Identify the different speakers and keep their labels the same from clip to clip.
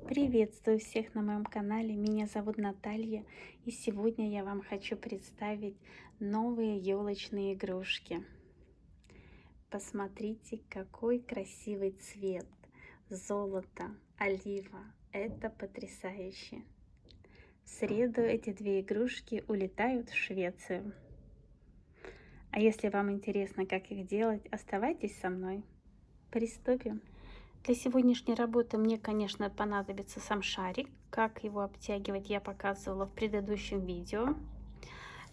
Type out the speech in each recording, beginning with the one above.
Speaker 1: Приветствую всех на моем канале. Меня зовут Наталья, и сегодня я вам хочу представить новые елочные игрушки. Посмотрите, какой красивый цвет! Золото, олива. Это потрясающе! В среду эти две игрушки улетают в Швецию. А если вам интересно, как их делать, оставайтесь со мной. Приступим. Для сегодняшней работы мне, конечно, понадобится сам шарик. Как его обтягивать, я показывала в предыдущем видео.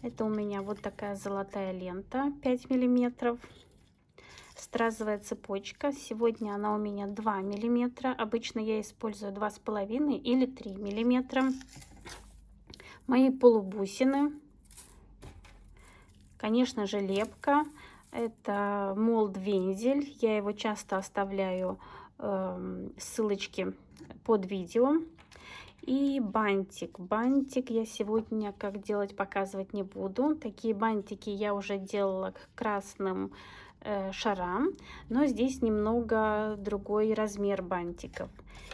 Speaker 1: Это у меня вот такая золотая лента 5 миллиметров. Стразовая цепочка. Сегодня она у меня 2 миллиметра. Обычно я использую 2,5 или 3 миллиметра. Мои полубусины. Конечно же, лепка. Это молд вензель. Я его часто оставляю ссылочки под видео. И бантик. Бантик я сегодня как делать показывать не буду. Такие бантики я уже делала к красным шарам, но здесь немного другой размер бантиков.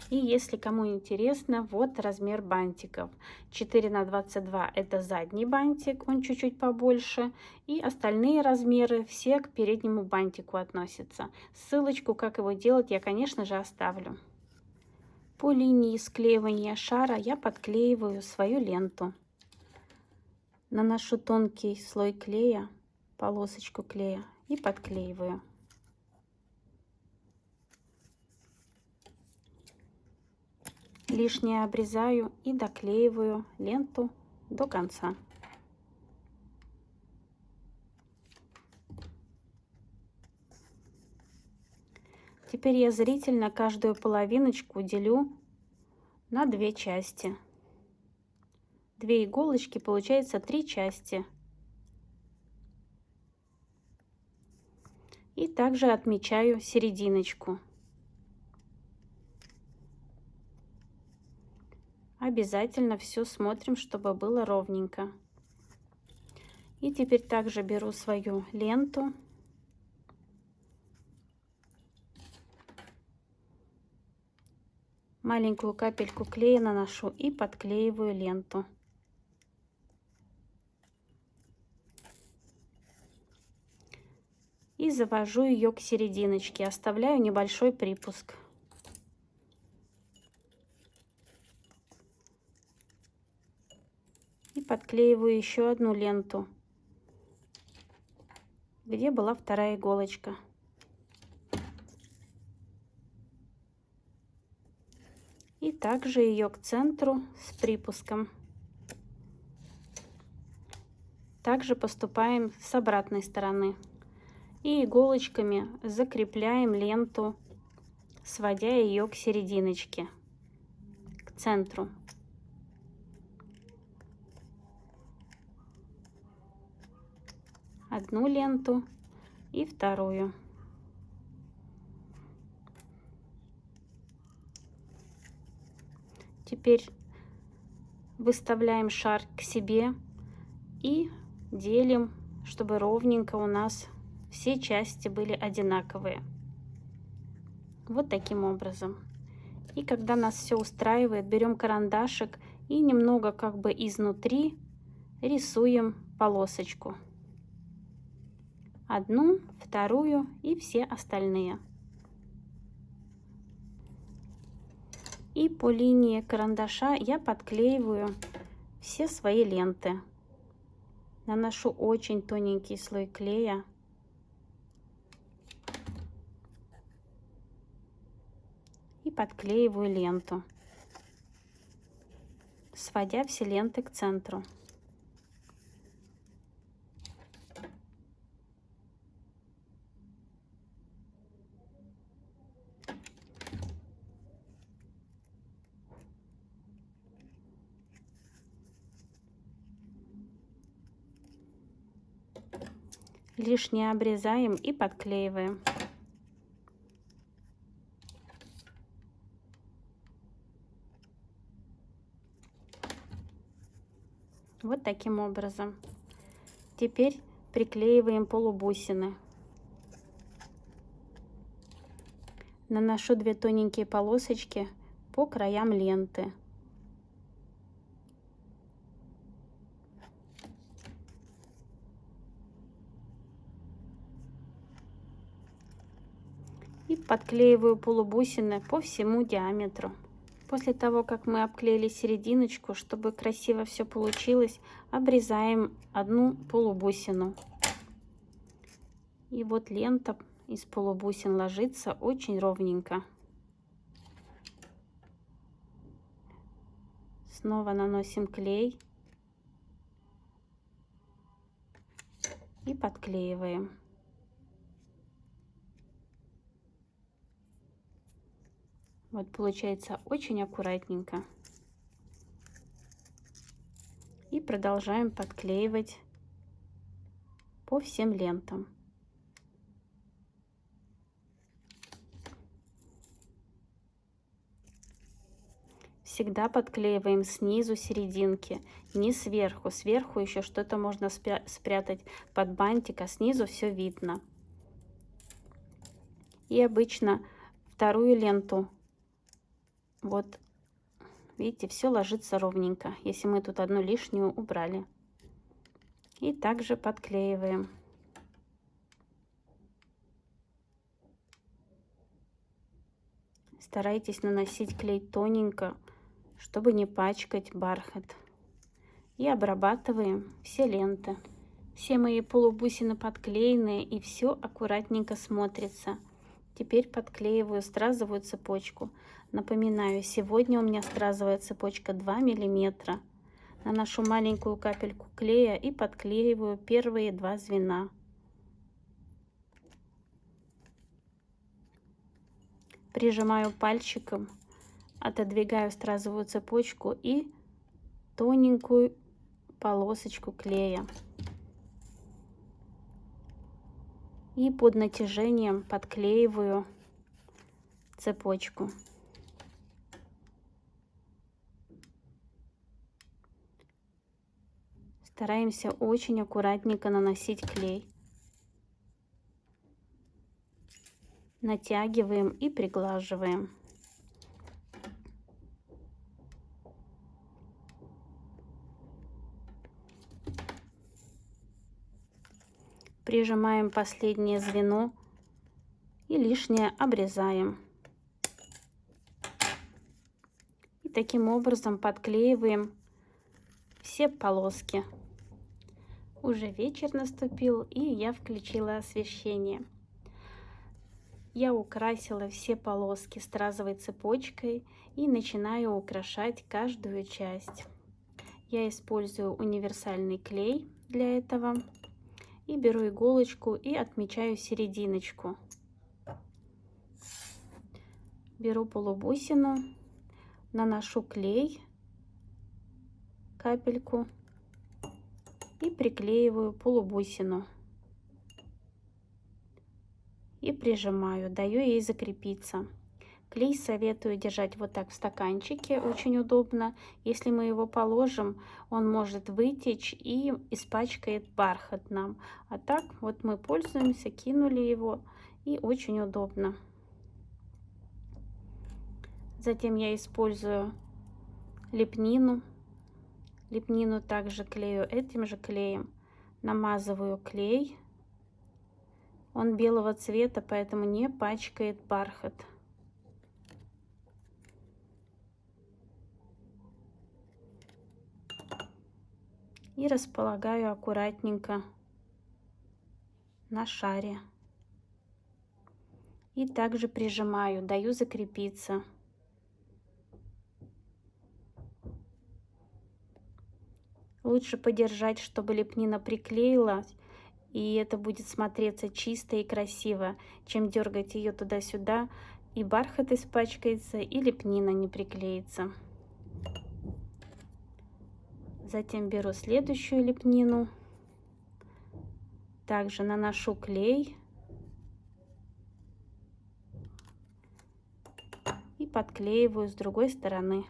Speaker 1: И если кому интересно, вот размер бантиков. 4 на 22 это задний бантик, он чуть-чуть побольше. И остальные размеры все к переднему бантику относятся. Ссылочку, как его делать, я, конечно же, оставлю. По линии склеивания шара я подклеиваю свою ленту. Наношу тонкий слой клея, полосочку клея и подклеиваю. Лишнее обрезаю и доклеиваю ленту до конца. Теперь я зрительно каждую половиночку делю на 2 части. 2 иголочки, получается 3 части. И также отмечаю серединочку. Обязательно все смотрим, чтобы было ровненько. И теперь также беру свою ленту. Маленькую капельку клея наношу и подклеиваю ленту. И завожу ее к серединочке. Оставляю небольшой припуск. И подклеиваю еще одну ленту, где была вторая иголочка. И также ее к центру с припуском. Также поступаем с обратной стороны. И иголочками закрепляем ленту, сводя ее к серединочке, к центру. Одну ленту и вторую. Теперь выставляем шар к себе и делим, чтобы ровненько у нас все части были одинаковые. Вот таким образом. И когда нас все устраивает, берем карандашик и немного как бы изнутри рисуем полосочку. Одну, вторую и все остальные. И по линии карандаша я подклеиваю все свои ленты. Наношу очень тоненький слой клея. И подклеиваю ленту, сводя все ленты к центру. Лишнее обрезаем и подклеиваем. Вот таким образом. Теперь приклеиваем полубусины. Наношу 2 тоненькие полосочки по краям ленты. И подклеиваю полубусины по всему диаметру. После того, как мы обклеили серединочку, чтобы красиво все получилось, обрезаем одну полубусину. И вот лента из полубусин ложится очень ровненько. Снова наносим клей и подклеиваем. Вот получается очень аккуратненько. И продолжаем подклеивать по всем лентам. Всегда подклеиваем снизу серединки, не сверху. Сверху еще что-то можно спрятать под бантик, а снизу все видно. И обычно вторую ленту, вот видите, все ложится ровненько, если мы тут одну лишнюю убрали. И также подклеиваем. Старайтесь наносить клей тоненько, чтобы не пачкать бархат. И обрабатываем все ленты. Все мои полубусины подклеены, и все аккуратненько смотрится. Теперь подклеиваю стразовую цепочку. Напоминаю, сегодня у меня стразовая цепочка 2 мм. Наношу маленькую капельку клея и подклеиваю первые 2 звена. Прижимаю пальчиком, отодвигаю стразовую цепочку и тоненькую полосочку клея. И под натяжением подклеиваю цепочку. Стараемся очень аккуратненько наносить клей. Натягиваем и приглаживаем. Прижимаем последнее звено и лишнее обрезаем. И таким образом подклеиваем все полоски. Уже вечер наступил, и я включила освещение. Я украсила все полоски стразовой цепочкой и начинаю украшать каждую часть. Я использую универсальный клей для этого. И беру иголочку и отмечаю серединочку. Беру полубусину, наношу клей, капельку, и приклеиваю полубусину. И прижимаю, даю ей закрепиться. Клей советую держать вот так в стаканчике, очень удобно. Если мы его положим, он может вытечь и испачкает бархат нам. А так вот мы пользуемся, кинули его, и очень удобно. Затем я использую лепнину. Лепнину также клею этим же клеем. Намазываю клей. Он белого цвета, поэтому не пачкает бархат. И располагаю аккуратненько на шаре. И также прижимаю, даю закрепиться. Лучше подержать, чтобы лепнина приклеилась, и это будет смотреться чисто и красиво, чем дергать ее туда-сюда, и бархат испачкается, и лепнина не приклеится. Затем беру следующую лепнину, также наношу клей и подклеиваю с другой стороны.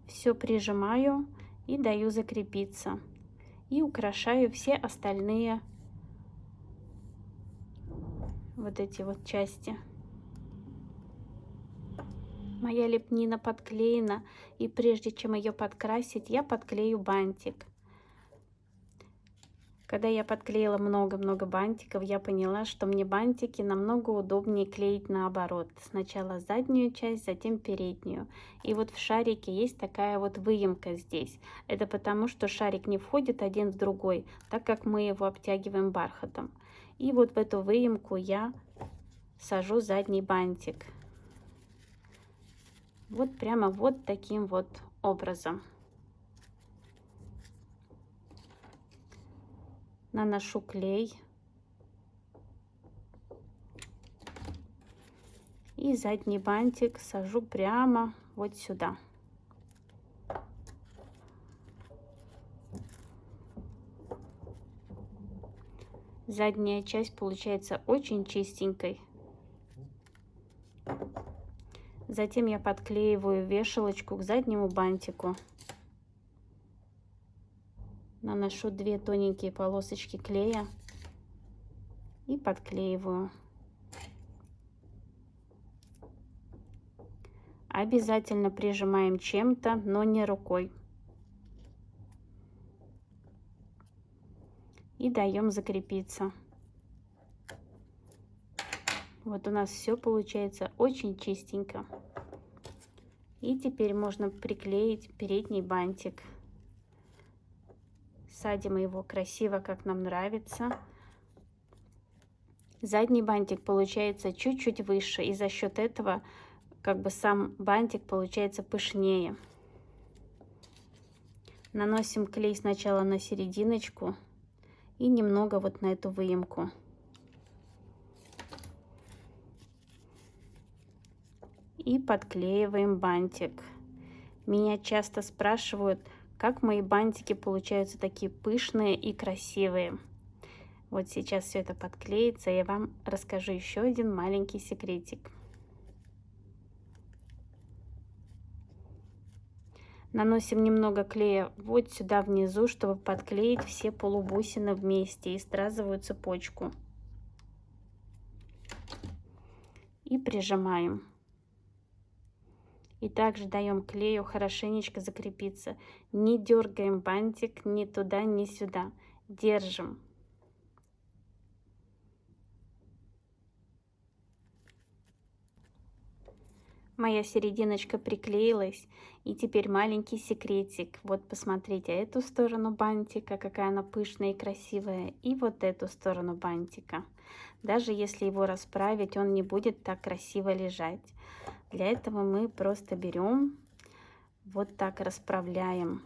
Speaker 1: Все прижимаю и даю закрепиться. И украшаю все остальные вот эти вот части. Моя лепнина подклеена, и прежде чем ее подкрасить, я подклею бантик. Когда я подклеила много-много бантиков, я поняла, что мне бантики намного удобнее клеить наоборот. Сначала заднюю часть, затем переднюю. И вот в шарике есть такая вот выемка здесь. Это потому, что шарик не входит один в другой, так как мы его обтягиваем бархатом. И вот в эту выемку я сажу задний бантик. Вот прямо вот таким вот образом. Наношу клей. И задний бантик сажу прямо вот сюда. Задняя часть получается очень чистенькой. Затем я подклеиваю вешалочку к заднему бантику. Наношу 2 тоненькие полосочки клея и подклеиваю. Обязательно прижимаем чем-то, но не рукой. И даем закрепиться. Вот у нас все получается очень чистенько. И теперь можно приклеить передний бантик. Садим его красиво, как нам нравится. Задний бантик получается чуть-чуть выше, и за счет этого как бы сам бантик получается пышнее. Наносим клей сначала на серединочку и немного вот на эту выемку. И подклеиваем бантик. Меня часто спрашивают, как мои бантики получаются такие пышные и красивые. Вот сейчас все это подклеится, и я вам расскажу еще один маленький секретик. Наносим немного клея вот сюда внизу, чтобы подклеить все полубусины вместе и стразовую цепочку. И прижимаем. И также даем клею хорошенечко закрепиться. Не дергаем бантик ни туда, ни сюда. Держим. Моя серединочка приклеилась. И теперь маленький секретик. Вот посмотрите эту сторону бантика, какая она пышная и красивая. И вот эту сторону бантика. Даже если его расправить, он не будет так красиво лежать. Для этого мы просто берем, вот так расправляем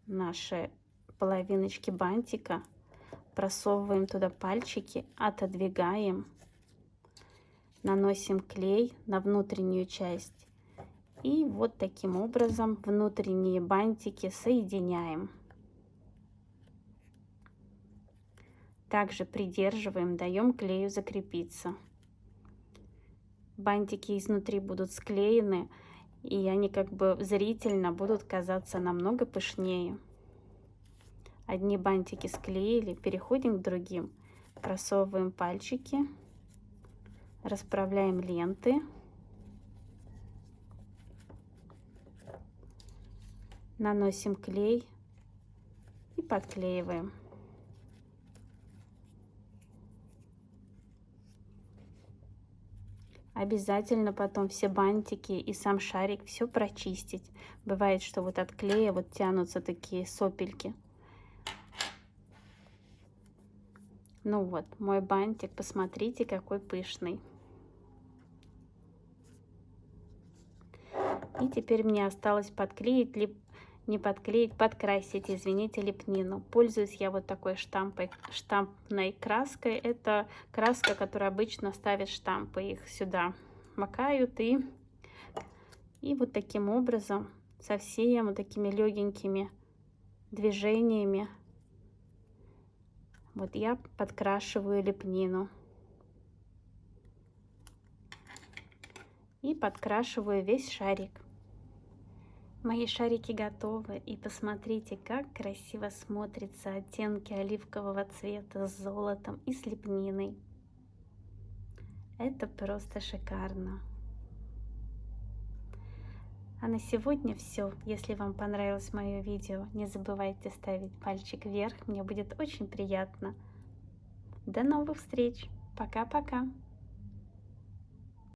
Speaker 1: наши половиночки бантика, просовываем туда пальчики, отодвигаем, наносим клей на внутреннюю часть и вот таким образом внутренние бантики соединяем. Также придерживаем, даем клею закрепиться. Бантики изнутри будут склеены, и они как бы зрительно будут казаться намного пышнее. Одни бантики склеили, переходим к другим. Просовываем пальчики, расправляем ленты. Наносим клей и подклеиваем. Обязательно потом все бантики и сам шарик все прочистить. Бывает, что вот от клея вот тянутся такие сопельки. Ну вот, мой бантик, посмотрите, какой пышный. И теперь мне осталось подклеить, не подклеить, подкрасить, извините, лепнину. Пользуюсь я вот такой штампной краской. Это краска, которая обычно ставит штампы. Их сюда макают и вот таким образом, совсем вот такими легенькими движениями, вот я подкрашиваю лепнину. И подкрашиваю весь шарик. Мои шарики готовы, и посмотрите, как красиво смотрятся оттенки оливкового цвета с золотом и с лепниной. Это просто шикарно. А на сегодня все. Если вам понравилось мое видео, не забывайте ставить пальчик вверх. Мне будет очень приятно. До новых встреч. Пока-пока.